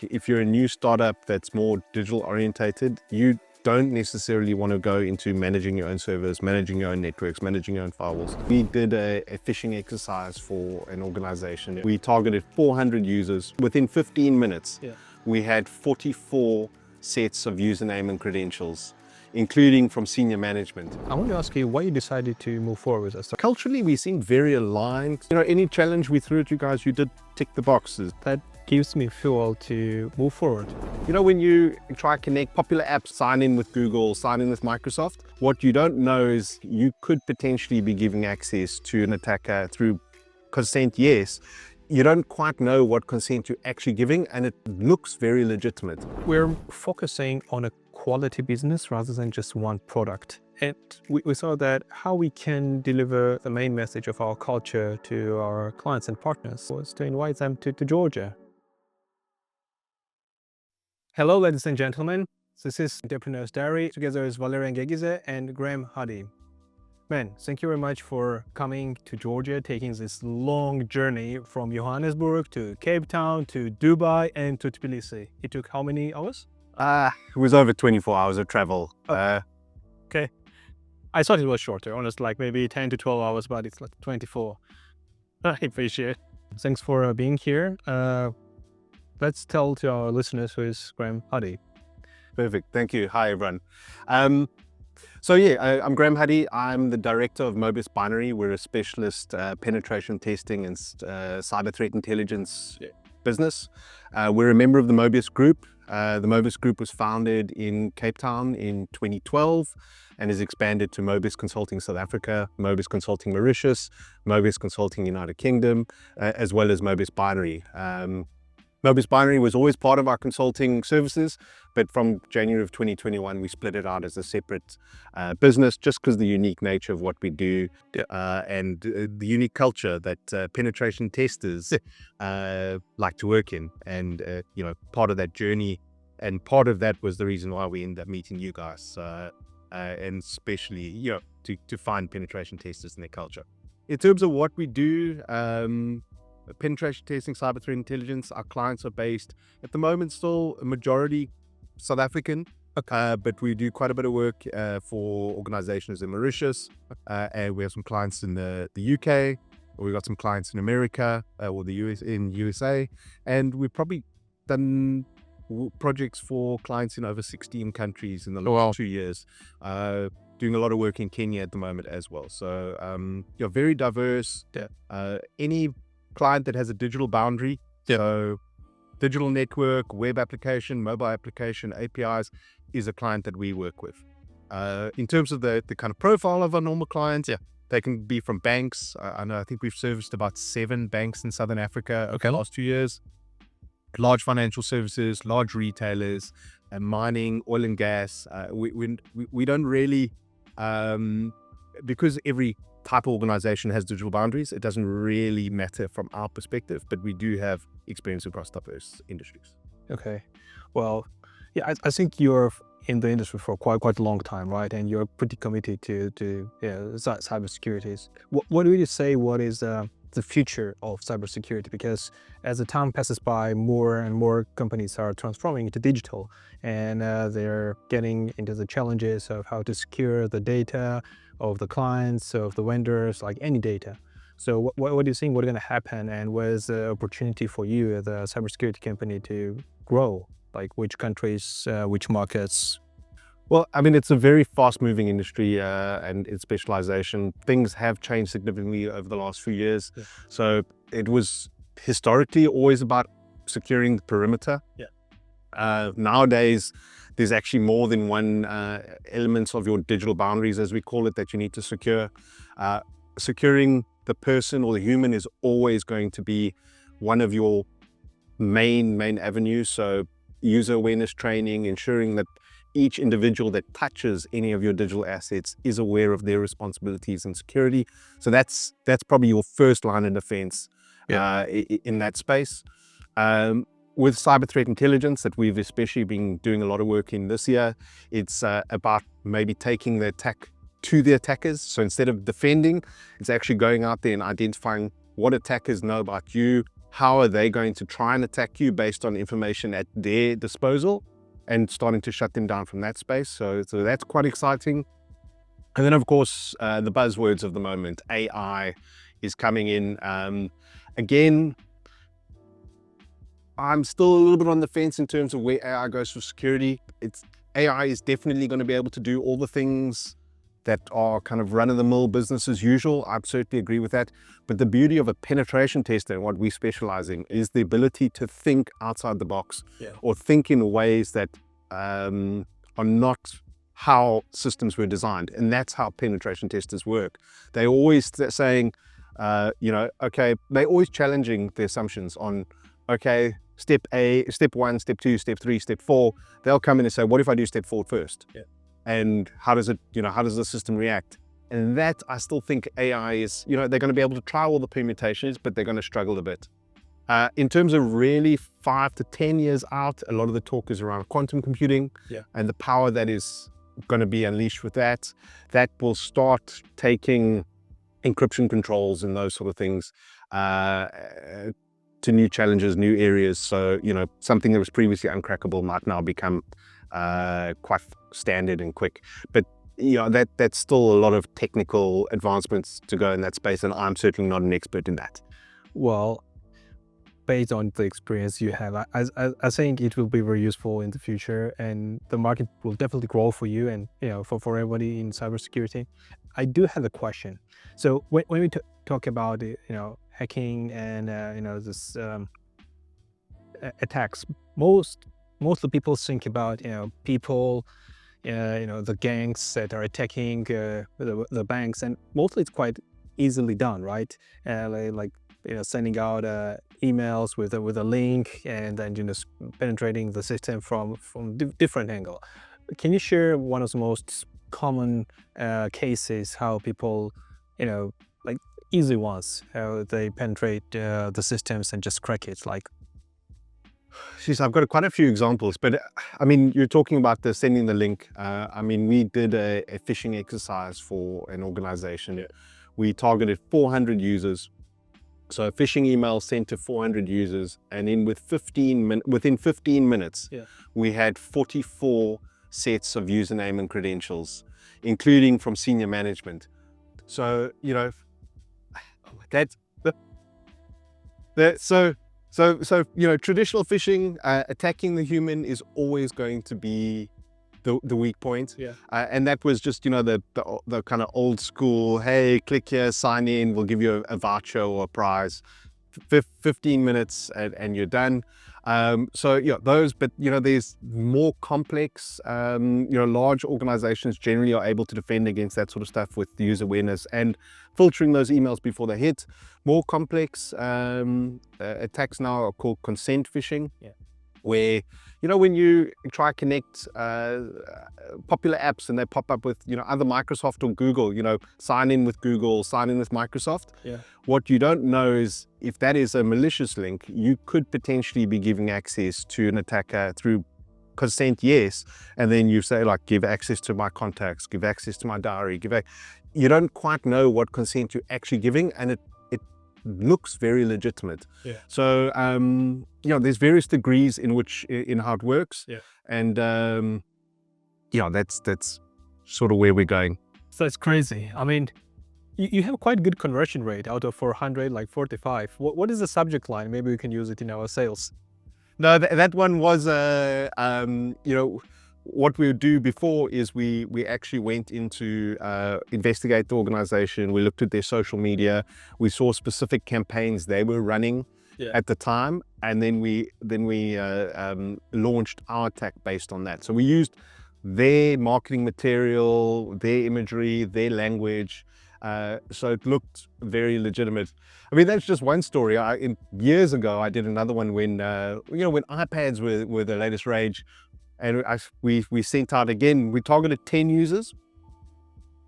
If you're a new startup that's more digital orientated, you don't necessarily want to go into managing your own servers, managing your own networks, managing your own firewalls. We did a phishing exercise for an organization. We targeted 400 users. Within 15 minutes, we had 44 sets of username and credentials, including from senior management. I want to ask you why you decided to move forward with us. Culturally, we seem very aligned. You know, any challenge we threw at you guys, you did tick the boxes. That gives me fuel to move forward. You know, when you try to connect popular apps, sign in with Google, sign in with Microsoft, what you don't know is you could potentially be giving access to an attacker through consent, yes. You don't quite know what consent you're actually giving, and it looks very legitimate. We're focusing on a quality business rather than just one product. And we saw that how we can deliver the main message of our culture to our clients and partners was to invite them to Georgia. Hello, ladies and gentlemen. This is Entrepreneur's Diary, together with Valerian Gegidze and Graeme Huddy. Man, thank you very much for coming to Georgia, taking this long journey from Johannesburg to Cape Town to Dubai and to Tbilisi. It took how many hours? It was over 24 hours of travel. Okay. I thought it was shorter, honestly, like maybe 10 to 12 hours, but it's like 24. I appreciate it. Thanks for being here. Let's tell to our listeners who is Graeme Huddy. Perfect. Thank you. Hi, everyone. I'm Graeme Huddy. I'm the director of Mobius Binary. We're a specialist penetration testing and cyber threat intelligence business. We're a member of the Mobius Group. The Mobius Group was founded in Cape Town in 2012 and has expanded to Mobius Consulting South Africa, Mobius Consulting Mauritius, Mobius Consulting United Kingdom, as well as Mobius Binary. Mobius Binary was always part of our consulting services, but from January of 2021, we split it out as a separate business just because the unique nature of what we do and the unique culture that penetration testers like to work in. And, you know, part of that journey and part of that was the reason why we ended up meeting you guys and especially, you know, to find penetration testers in their culture. In terms of what we do, penetration testing, cyber threat intelligence, our clients are based at the moment still a majority South African, but we do quite a bit of work for organizations in Mauritius, and we have some clients in the UK, we've got some clients in America, or the USA, and we've probably done projects for clients in over 16 countries in the last 2 years, doing a lot of work in Kenya at the moment as well. So you're very diverse. Any client that has a digital boundary, so digital network, web application, mobile application, APIs, is a client that we work with. In terms of the kind of profile of our normal clients, they can be from banks. I think we've serviced about 7 banks in Southern Africa over the last 2 years. Large financial services, large retailers, and mining, oil and gas. We don't really, because every type of organization has digital boundaries, it doesn't really matter from our perspective, but we do have experience across diverse industries. Okay. Well, yeah, I think you're in the industry for quite a long time, right? And you're pretty committed to cybersecurity. What would you say, what is the future of cybersecurity? Because as the time passes by, more and more companies are transforming into digital, and they're getting into the challenges of how to secure the data of the clients, of the vendors, like any data. So what do you think, what's going to happen, and where's the opportunity for you as a cybersecurity company to grow? Like which countries, which markets? Well, I mean, it's a very fast-moving industry and its specialization. Things have changed significantly over the last few years. So it was historically always about securing the perimeter. Nowadays, there's actually more than one elements of your digital boundaries, as we call it, that you need to secure. Securing the person or the human is always going to be one of your main avenues. So user awareness training, ensuring that each individual that touches any of your digital assets is aware of their responsibilities and security. So that's probably your first line of defense in that space. With cyber threat intelligence that we've especially been doing a lot of work in this year, it's about maybe taking the attack to the attackers. So instead of defending, it's actually going out there and identifying what attackers know about you, how are they going to try and attack you based on information at their disposal, and starting to shut them down from that space. So that's quite exciting. And then, of course, the buzzwords of the moment, AI is coming in. Again, I'm still a little bit on the fence in terms of where AI goes for security. AI is definitely going to be able to do all the things that are kind of run-of-the-mill business as usual. I certainly agree with that. But the beauty of a penetration tester and what we specialize in is the ability to think outside the box, or think in ways that are not how systems were designed. And that's how penetration testers work. They're always saying, okay, they're always challenging the assumptions on, okay, step A, step 1, step 2, step 3, step 4. They'll come in and say, what if I do step 4 first? And how does it, how does the system react? And that, I still think AI is, they're going to be able to try all the permutations, but they're going to struggle a bit. In terms of really 5 to 10 years out, a lot of the talk is around quantum computing, and the power that is going to be unleashed with that. That will start taking encryption controls and those sort of things to new challenges, new areas. So, something that was previously uncrackable might now become quite standard and quick. But that's still a lot of technical advancements to go in that space, and I'm certainly not an expert in that. Well, based on the experience you have, I think it will be very useful in the future, and the market will definitely grow for you and for everybody in cybersecurity. I do have a question. So when we talk about hacking and this attacks, most of the people think about people, the gangs that are attacking the banks, and mostly it's quite easily done, right? Like sending out emails with a link, and then penetrating the system from different angle. Can you share one of the most common cases how people, like easy ones, how they penetrate the systems and just crack it? Like, Jeez, I've got quite a few examples, but I mean, you're talking about the sending the link. I mean, we did a phishing exercise for an organization. We targeted 400 users. So a phishing email sent to 400 users, and then within 15 minutes, we had 44 sets of username and credentials, including from senior management. So, that's traditional phishing, attacking the human is always going to be the weak point. And that was just, the kind of old school, hey, click here, sign in, we'll give you a voucher or a prize, 15 minutes and you're done. Those, but there's more complex, large organizations generally are able to defend against that sort of stuff with user awareness and filtering those emails before they hit. More complex attacks now are called consent phishing, where when you try to connect popular apps and they pop up with either Microsoft or Google, sign in with Google, sign in with Microsoft. What you don't know is if that is a malicious link, you could potentially be giving access to an attacker through consent, yes, and then you say, like, give access to my contacts, give access to my diary, you don't quite know what consent you're actually giving, and it looks very legitimate. So there's various degrees in how it works, and that's sort of where we're going. So it's crazy. I mean, you have quite a good conversion rate out of 400, like 45. What is the subject line? Maybe we can use it in our sales. No, that one was what we would do before is we actually went into investigate the organization. We looked at their social media. We saw specific campaigns they were running at the time, and then we launched our attack based on that. So we used their marketing material, their imagery, their language. So it looked very legitimate. I mean, that's just one story. Years ago, I did another one when when iPads were the latest rage. And we sent out, again, we targeted 10 users,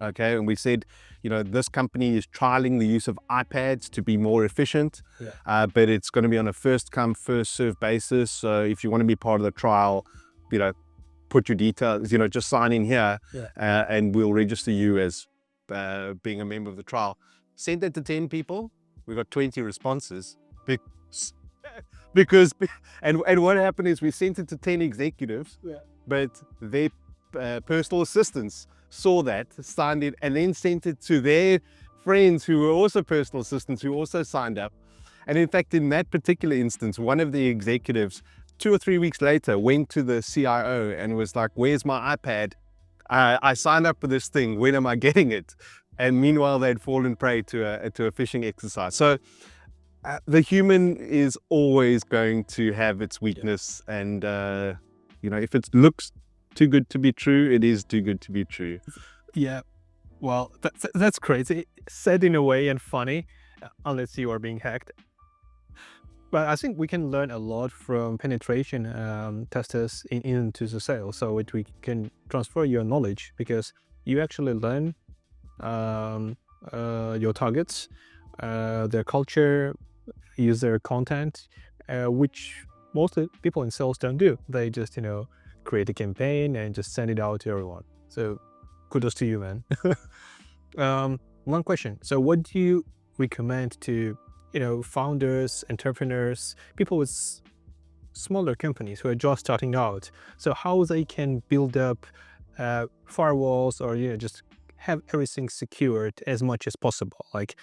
okay, and we said, this company is trialing the use of iPads to be more efficient, but it's going to be on a first come, first serve basis. So if you want to be part of the trial, put your details, just sign in here, and we'll register you as being a member of the trial. Sent that to 10 people. We got 20 responses. because and what happened is we sent it to 10 executives, but their personal assistants saw that, signed it, and then sent it to their friends who were also personal assistants who also signed up. And in fact, in that particular instance, one of the executives 2 or 3 weeks later went to the CIO and was like, "Where's my iPad? I signed up for this thing. When am I getting it?" And meanwhile, they'd fallen prey to a phishing exercise. So the human is always going to have its weakness, and if it looks too good to be true, it is too good to be true. Yeah, well, that's crazy. Said in a way and funny, unless you are being hacked. But I think we can learn a lot from penetration testers into the sales, so we can transfer your knowledge, because you actually learn your targets, their culture, user content, which most people in sales don't do. They just create a campaign and just send it out to everyone. So kudos to you, man. One question. So what do you recommend to founders, entrepreneurs, people with smaller companies who are just starting out? So how they can build up firewalls, or just have everything secured as much as possible? Like,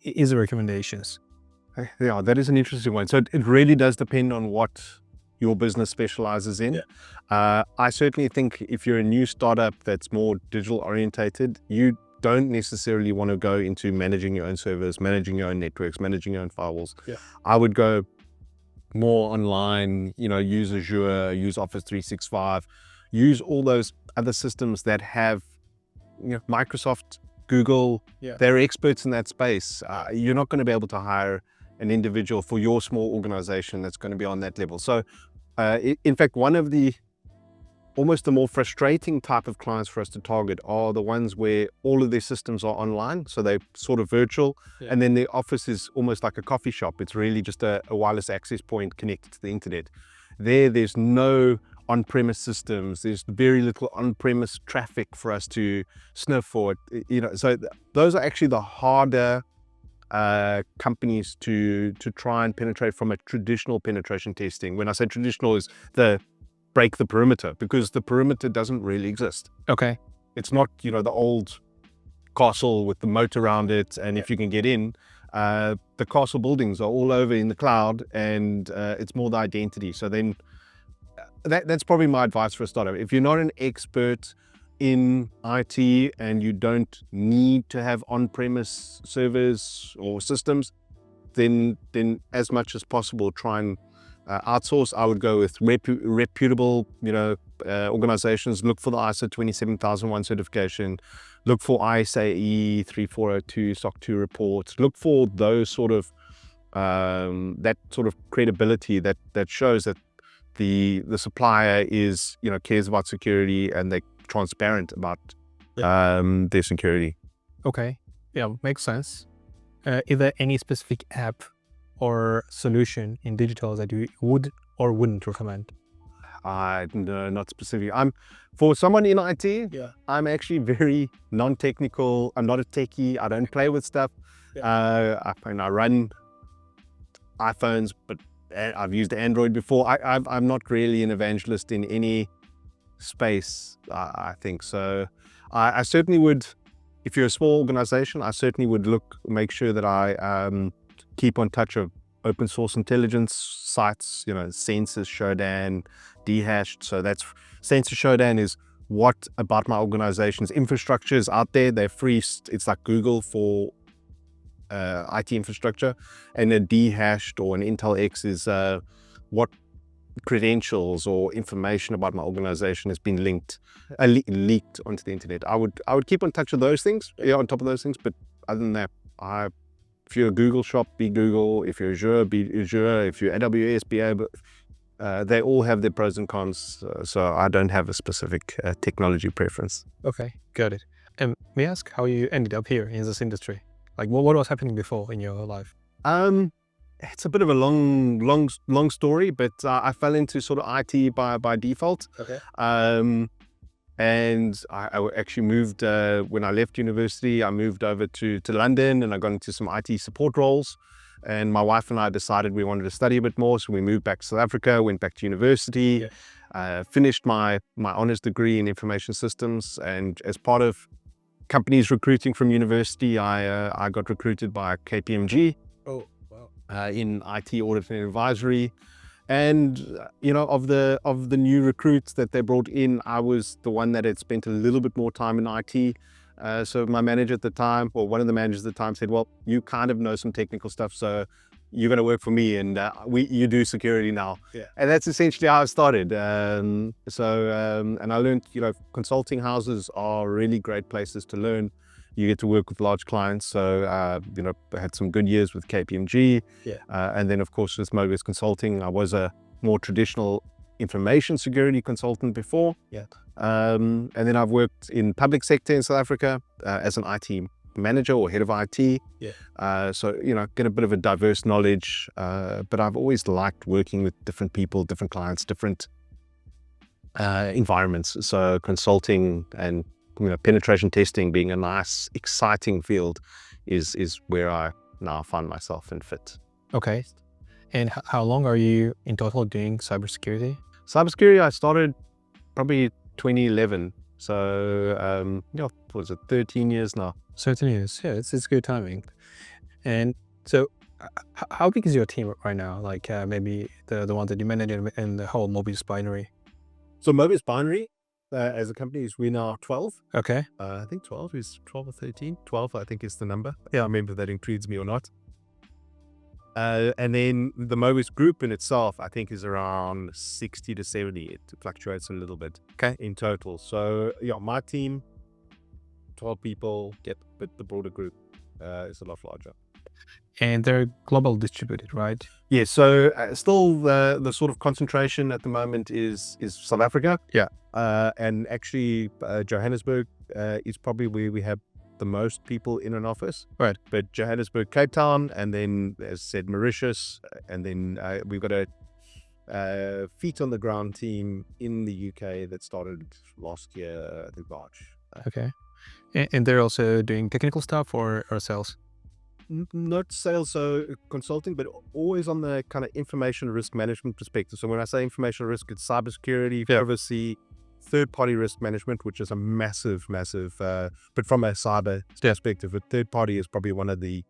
is there recommendations? Yeah, that is an interesting one. So it really does depend on what your business specializes in. I certainly think if you're a new startup that's more digital orientated, you don't necessarily want to go into managing your own servers, managing your own networks, managing your own firewalls. I would go more online, use Azure, use Office 365, use all those other systems that have, Microsoft, Google, they're experts in that space. You're not going to be able to hire an individual for your small organization that's going to be on that level. So in fact, one of the almost the more frustrating type of clients for us to target are the ones where all of their systems are online. So they're sort of virtual, and then their office is almost like a coffee shop. It's really just a wireless access point connected to the internet. There's no on-premise systems. There's very little on-premise traffic for us to sniff for. So those are actually the harder companies to try and penetrate from a traditional penetration testing. When I say traditional, is break the perimeter, because the perimeter doesn't really exist. Okay. It's not, the old castle with the moat around it, and if you can get in, the castle buildings are all over in the cloud, and it's more the identity. So then that's probably my advice for a startup. If you're not an expert in IT and you don't need to have on-premise servers or systems, then as much as possible try and outsource. I would go with reputable, organizations. Look for the ISO 27001 certification. Look for ISAE 3402 SOC 2 reports. Look for those sort of that sort of credibility that shows that the supplier is cares about security and they're transparent about their security. Okay, yeah, makes sense. Is there any specific app or solution in digital that you would or wouldn't recommend? No, not specific. For someone in IT, I'm actually very non-technical. I'm not a techie. I don't play with stuff. I run iPhones, but I've used Android before. I'm not really an evangelist in any space, I think. So I certainly would, if you're a small organization, I certainly would make sure that I keep on touch of open source intelligence sites, Census, Shodan, Dhashed. So that's Census, Shodan is what about my organization's infrastructure is out there. They're free. It's like Google for IT infrastructure, and a Dhashed or an Intel X is what credentials or information about my organization has been leaked onto the internet. I would keep on touch of those things, on top of those things. But other than that, if you're a Google shop, be Google. If you're Azure, be Azure. If you're AWS, be able. They all have their pros and cons. So I don't have a specific technology preference. Okay, got it. And may I ask how you ended up here in this industry? Like, what was happening before in your life? It's a bit of a long story, but I fell into sort of IT by default. Okay. And I actually moved, when I left university, I moved over to London, and I got into some IT support roles. and my wife and I decided we wanted to study a bit more. So we moved back to South Africa, went back to university, finished my honors degree in information systems. And as part of companies recruiting from university, I got recruited by KPMG. Oh, wow. In IT audit and advisory. And of the new recruits that they brought in, I was the one that had spent a little bit more time in IT. So my manager at the time, or one of the managers at the time, said, well, you kind of know some technical stuff, so you're going to work for me, and you do security now. Yeah. And that's essentially how I started. And I learned, consulting houses are really great places to learn. You get to work with large clients. So, I had some good years with KPMG. Yeah. And then, of course, with Mobius Consulting, I was a more traditional information security consultant before. Yeah. And then I've worked in public sector in South Africa as an IT manager or head of IT. Yeah. So, get a bit of a diverse knowledge. But I've always liked working with different people, different clients, different environments. So consulting and penetration testing being a nice, exciting field is where I now find myself and fit. Okay. And how long are you in total doing cybersecurity? Cybersecurity, I started probably 2011. So, what was it, 13 years now? 13 years. Yeah, it's good timing. And so how big is your team right now? Like maybe the one that you manage and the whole Mobius Binary? So Mobius Binary, as a company, we're now 12. Okay. I think 12 is 12 or 13. 12, I think, is the number. Yeah, I remember if that includes me or not. And then the Mobius group in itself, I think, is around 60 to 70. It fluctuates a little bit in total. So, my team, 12 people, but the broader group is a lot larger. And they're global distributed, right? Yeah, so still the sort of concentration at the moment is South Africa. Yeah. And actually Johannesburg is probably where we have the most people in an office. Right. But Johannesburg, Cape Town, and then, as said, Mauritius, and then we've got a feet on the ground team in the UK that started last year, I think March. Okay. And they're also doing technical stuff or sales? Not sales, so consulting, but always on the kind of information risk management perspective. So when I say information risk, it's cybersecurity, privacy, third-party risk management, which is a massive, but from a cyber perspective, a third party is probably one of the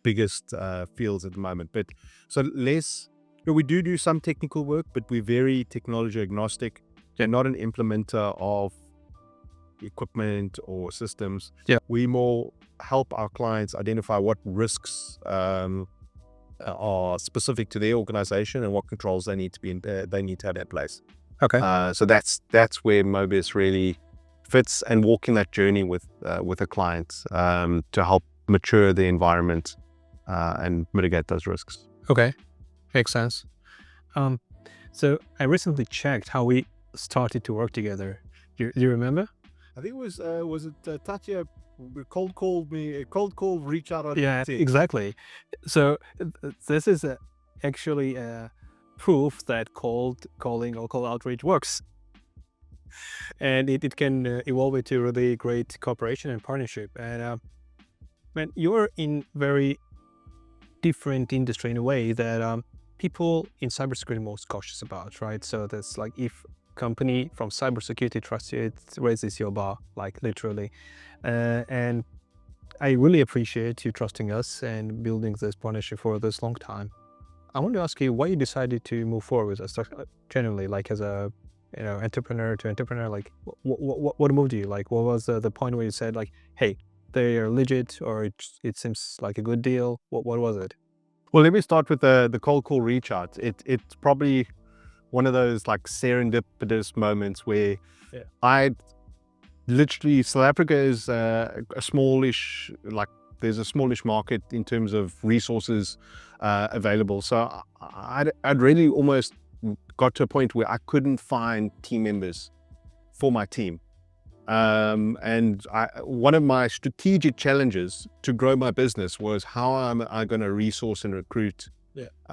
biggest fields at the moment. But so less, we do some technical work, but we're very technology agnostic. They're not an implementer of equipment or systems. Yeah. We more help our clients identify what risks are specific to their organization and what controls they need to have in place. Okay. So that's where Mobius really fits, and walking that journey with a client to help mature the environment and mitigate those risks. Okay, makes sense. So I recently checked how we started to work together. Do you remember? I think it was Tatya cold call, reach out on Yeah, LinkedIn. exactly. So this is actually proof that calling or cold outreach works, and it can evolve into really great cooperation and partnership. And man, you're in very different industry in a way that people in cybersecurity are most cautious about, right? So that's like, if company from cybersecurity trusts you, it raises your bar, like literally. And I really appreciate you trusting us and building this partnership for this long time. I want to ask you why you decided to move forward with us, generally, like as a entrepreneur to entrepreneur. Like what moved you? Like what was the point where you said like, hey, they are legit, or it seems like a good deal? What was it? Well, let me start with the cold call reach out. It's probably one of those like serendipitous moments where I literally, South Africa is a smallish, like there's a smallish market in terms of resources available. So I'd really almost got to a point where I couldn't find team members for my team. And one of my strategic challenges to grow my business was how am I going to resource and recruit.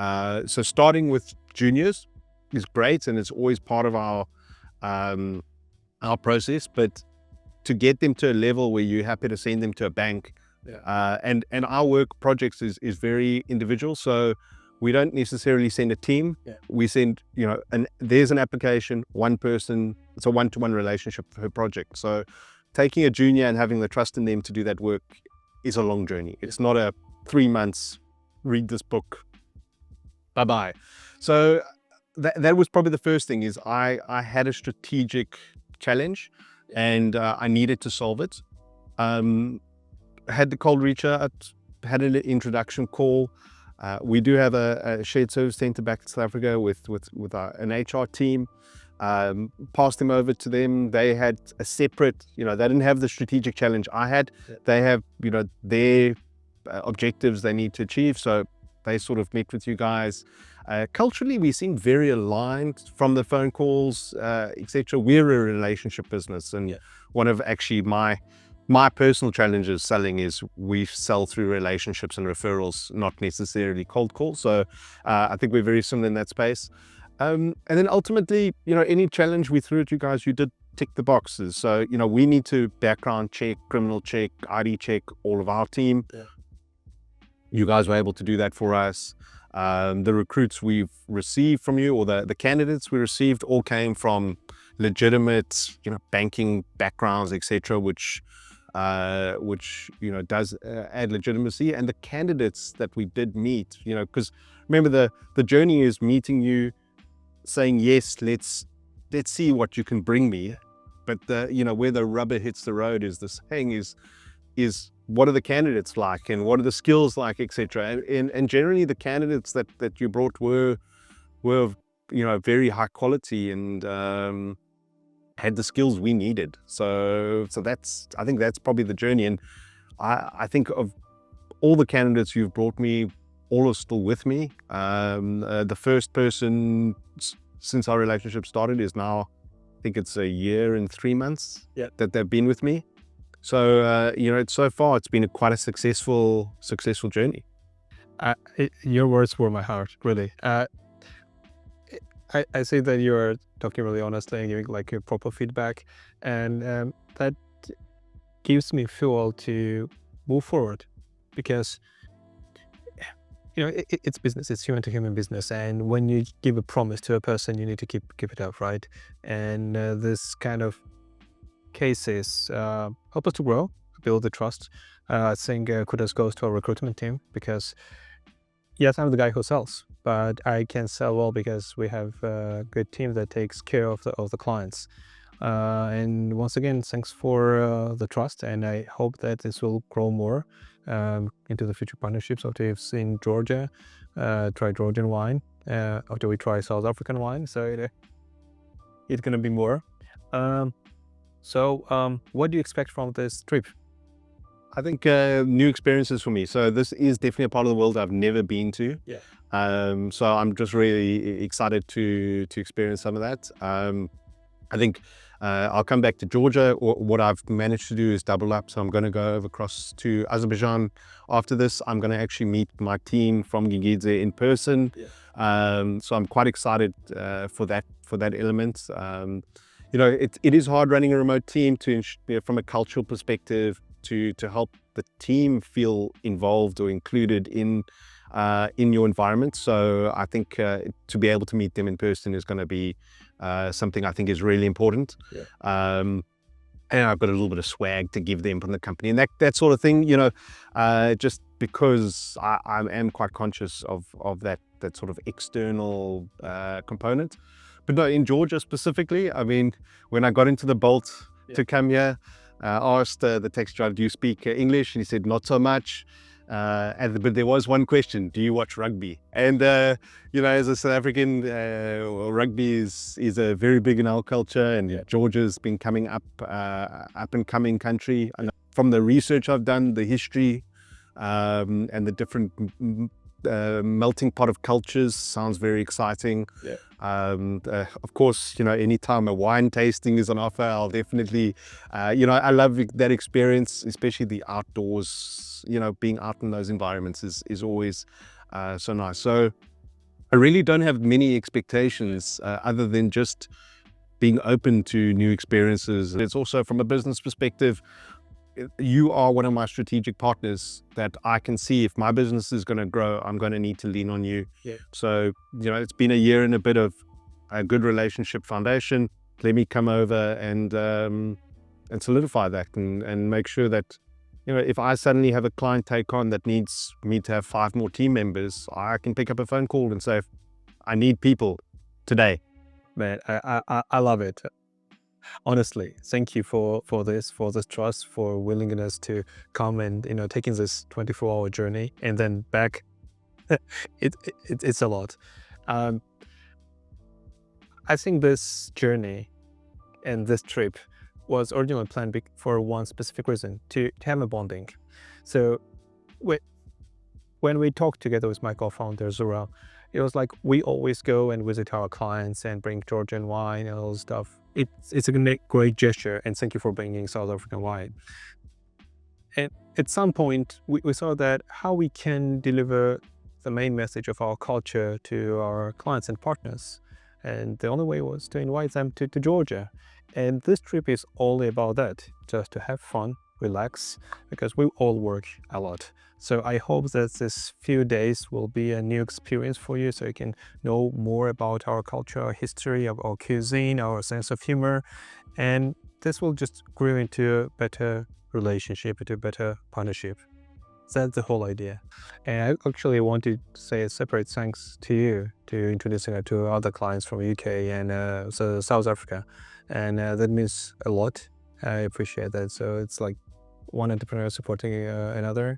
So starting with juniors is great, and it's always part of our process, but to get them to a level where you're happy to send them to a bank And our work projects is very individual. So we don't necessarily send a team. We send, there's an application, one person, it's a one-to-one relationship per project. So taking a junior and having the trust in them to do that work is a long journey. It's not a 3 months, read this book, bye-bye. So that was probably the first thing, is I had a strategic challenge and I needed to solve it. Had the cold reach out, had an introduction call. We do have a shared service center back in South Africa with an HR team. Passed them over to them. They had a separate, they didn't have the strategic challenge I had. They have, their objectives they need to achieve. So they sort of met with you guys. Culturally, we seem very aligned from the phone calls, etc. We're a relationship business, and one of actually my personal challenges selling is we sell through relationships and referrals, not necessarily cold calls. So I think we're very similar in that space. And then ultimately, any challenge we threw at you guys, you did tick the boxes. So, we need to background check, criminal check, ID check all of our team. You guys were able to do that for us. The recruits we've received from you, or the candidates we received, all came from legitimate, banking backgrounds, etc., which does add legitimacy. And the candidates that we did meet, because remember the journey is meeting you, saying yes, let's see what you can bring me. But where the rubber hits the road is the saying is what are the candidates like, and what are the skills like, etc. And generally the candidates that you brought were very high quality and had the skills we needed. So I think that's probably the journey. And I think of all the candidates you've brought me, all are still with me. The first person since our relationship started is now, I think it's 1 year and 3 months that they've been with me. So, so far it's been quite a successful journey. Your words were my heart, really. I see that you're talking really honestly and giving like a proper feedback, and that gives me fuel to move forward, because it's business, it's human to human business, and when you give a promise to a person, you need to keep it up, right? And this kind of cases help us to grow, build the trust. I think kudos goes to our recruitment team, because yes, I'm the guy who sells, but I can sell well because we have a good team that takes care of the clients. And once again, thanks for the trust, and I hope that this will grow more into the future partnerships. After you've seen Georgia, try Georgian wine, after we try South African wine, so it's gonna be more. So what do you expect from this trip? I think new experiences for me. So this is definitely a part of the world I've never been to. So I'm just really excited to experience some of that. I think I'll come back to Georgia. What I've managed to do is double up. So I'm going to go over across to Azerbaijan after this. I'm going to actually meet my team from Gegidze in person. So I'm quite excited for that element. It is hard running a remote team from a cultural perspective to help the team feel involved or included in your environment. So I think to be able to meet them in person is going to be something I think is really important. And I've got a little bit of swag to give them from the company and that sort of thing, just because I am quite conscious of that sort of external component. But no, in Georgia specifically, I mean, when I got into the Bolt to come here, asked the taxi driver, do you speak English? And he said, not so much. But there was one question, do you watch rugby? And, as a South African, rugby is a very big in our culture, and Georgia's been coming up and coming country. And from the research I've done, the history and the different melting pot of cultures sounds very exciting. Of course, anytime a wine tasting is on offer, I'll definitely, I love that experience, especially the outdoors, being out in those environments is always so nice. So I really don't have many expectations other than just being open to new experiences. It's also from a business perspective, you are one of my strategic partners that I can see if my business is going to grow, I'm going to need to lean on you. Yeah. So, it's been a year and a bit of a good relationship foundation. Let me come over and solidify that and make sure that, if I suddenly have a client take on that needs me to have 5 more team members, I can pick up a phone call and say, I need people today. Man, I love it. Honestly, thank you for this trust, for willingness to come and taking this 24-hour journey and then back. It's a lot. I think this journey and this trip was originally planned for one specific reason, to have a bonding. So when we talked together with my co-founder Zura, it was like we always go and visit our clients and bring Georgian wine and all this stuff. It's a great gesture, and thank you for bringing South African wine. And at some point, we saw that how we can deliver the main message of our culture to our clients and partners. And the only way was to invite them to Georgia. And this trip is only about that, just to have fun, relax, because we all work a lot. So I hope that this few days will be a new experience for you, so you can know more about our culture, our history, our cuisine, our sense of humor. And this will just grow into a better relationship, into a better partnership. That's the whole idea. And I actually want to say a separate thanks to you to introducing it to other clients from UK and South Africa. And that means a lot. I appreciate that. So it's like one entrepreneur supporting another.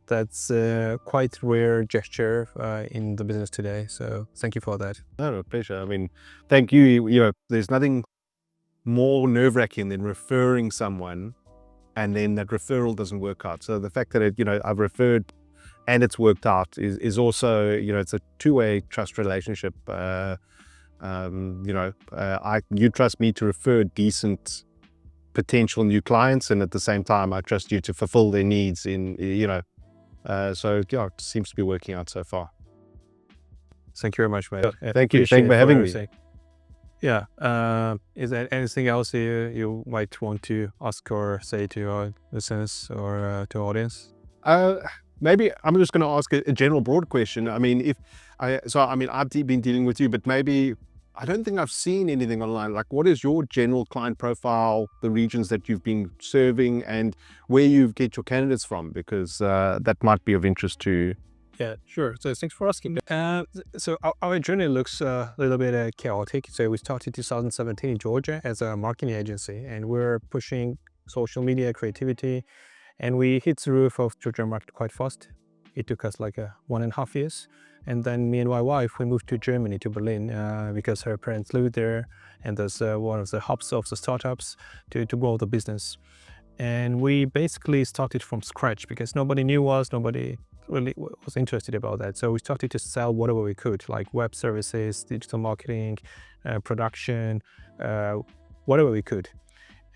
That's a quite rare gesture in the business today. So thank you for that. No, pleasure. I mean, thank you. There's nothing more nerve-wracking than referring someone and then that referral doesn't work out. So the fact that I've referred and it's worked out is also, it's a two-way trust relationship. You trust me to refer decent potential new clients, and at the same time, I trust you to fulfill their needs so yeah, it seems to be working out so far. Thank you very much, mate. Thank you. Thank you for having me. Yeah. Is there anything else you might want to ask or say to our listeners or to our audience? Maybe I'm just going to ask a general broad question. I mean, I've been dealing with you, but maybe I don't think I've seen anything online. Like, what is your general client profile, the regions that you've been serving, and where you get your candidates from? Because that might be of interest to. Yeah, sure. So thanks for asking. So our journey looks a little bit chaotic. So we started 2017 in Georgia as a marketing agency, and we're pushing social media creativity, and we hit the roof of Georgia market quite fast. It took us like 1.5 years. And then me and my wife, we moved to Germany, to Berlin, because her parents lived there, and there's one of the hubs of the startups to grow the business. And we basically started from scratch because nobody knew us, nobody really was interested about that. So we started to sell whatever we could, like web services, digital marketing, production, whatever we could.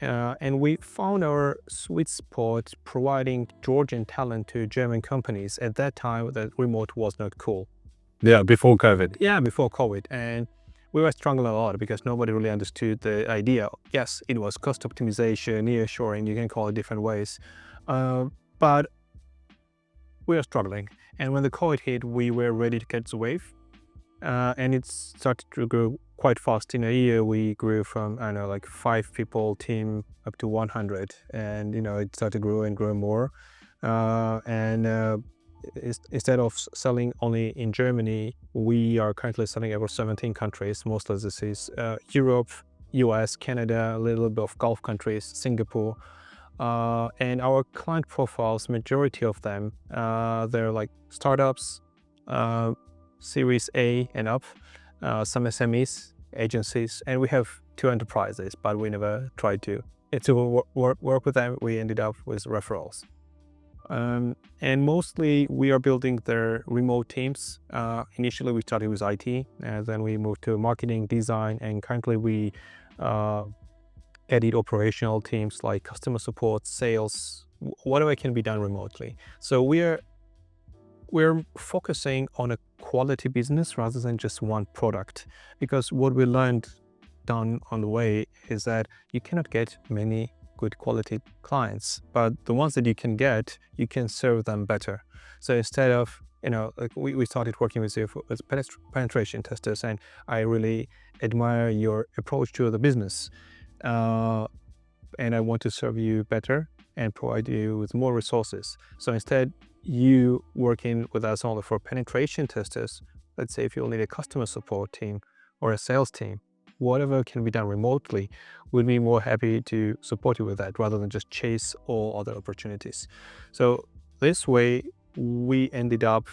And we found our sweet spot providing Georgian talent to German companies. At that time, that remote was not cool. Yeah, before COVID. Yeah, before COVID. And we were struggling a lot because nobody really understood the idea. Yes, it was cost optimization, nearshoring, you can call it different ways. But we were struggling. And when the COVID hit, we were ready to catch the wave. And it started to grow quite fast. In a year, we grew from, 5 people team up to 100. And, it started growing and growing more. Instead of selling only in Germany, we are currently selling over 17 countries. Most of this is Europe, US, Canada, a little bit of Gulf countries, Singapore. And our client profiles, majority of them, they're like startups, Series A and up, some SMEs, agencies, and we have 2 enterprises, but we never tried to work with them. We ended up with referrals. And mostly we are building their remote teams. Initially we started with IT, and then we moved to marketing, design, and currently we added operational teams like customer support, sales, whatever can be done remotely. So we're focusing on a quality business rather than just one product, because what we learned down on the way is that you cannot get many good quality clients, but the ones that you can get, you can serve them better. So instead of, like we started working with you as penetration testers, and I really admire your approach to the business. And I want to serve you better and provide you with more resources. So instead, you working with us only for penetration testers, let's say if you'll need a customer support team or a sales team, whatever can be done remotely, we'd be more happy to support you with that rather than just chase all other opportunities. So this way, we ended up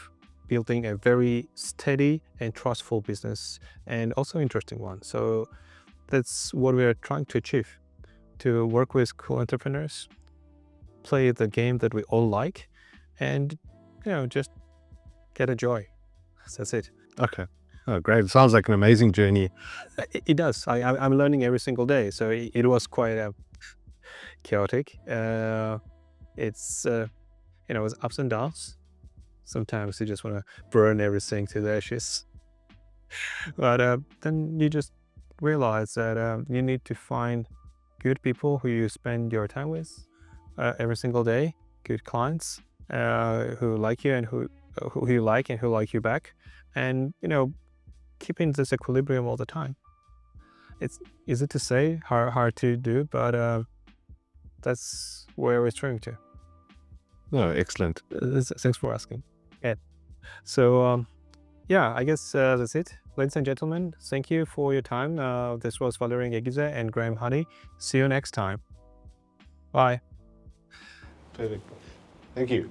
building a very steady and trustful business, and also interesting one. So that's what we are trying to achieve, to work with cool entrepreneurs, play the game that we all like, and just get a joy. That's it. Okay. Oh, great. Sounds like an amazing journey. It does. I'm learning every single day. So it was quite chaotic. It's it was ups and downs. Sometimes you just want to burn everything to the ashes, but then you just realize that you need to find good people who you spend your time with every single day, good clients who like you and who you like and who like you back, and keeping this equilibrium all the time. It's easy to say, hard to do, but that's where we're trying to. Oh, excellent. Thanks for asking. Yeah. So yeah, I guess that's it. Ladies and gentlemen, thank you for your time. This was Valerian Gegidze and Graeme Huddy. See you next time. Bye. Perfect. Thank you.